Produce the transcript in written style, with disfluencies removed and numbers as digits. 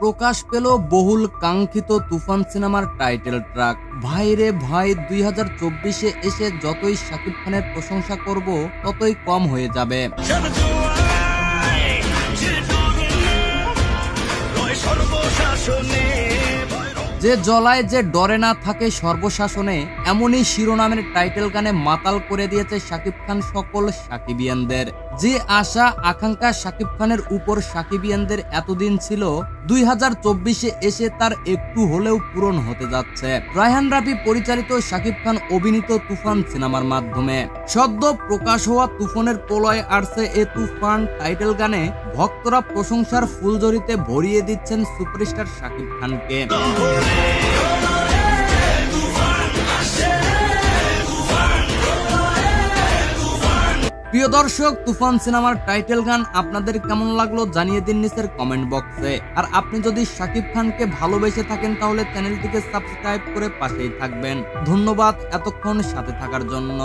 প্রকাশ পেল বহুল কাঙ্ক্ষিত তুফান সিনেমার টাইটেল ট্র্যাক। ভাই রে ভাই, 2024-এ এসে যতই শাকিব খানের প্রশংসা করব ততই কম হয়ে যাবে। যে জ্বলায় যে ডরে না থাকে সর্বশাসনে, এমনই শিরোনামের টাইটেল গানে মাতাল করে দিয়েছে শাকিব খান সকল সাকিবিয়ানদের। যে আশা আকাঙ্ক্ষা শাকিব খানের উপর সাকিবিয়ানদের এতদিন ছিল, 2024-এ এসে তার একটু হলেও পূরণ হতে যাচ্ছে রায়হান রাফি পরিচালিত শাকিব খান অভিনীত তুফান সিনেমার মাধ্যমে। সদ্য প্রকাশ হওয়া তুফানের প্রলয় আসছে এ তুফান টাইটেল গানে ভক্তরা প্রশংসার ফুলঝুরিতে ভরিয়ে দিচ্ছেন সুপারস্টার শাকিব খানকে। প্রিয় দর্শক, তুফান সিনেমার টাইটেল গান আপনাদের কেমন লাগলো জানিয়ে দিন নিচের কমেন্ট বক্সে। আর আপনি যদি শাকিব খানকে ভালোবেসে থাকেন তাহলে চ্যানেলটিকে সাবস্ক্রাইব করে পাশেই থাকবেন। ধন্যবাদ এতক্ষণ সাথে থাকার জন্য।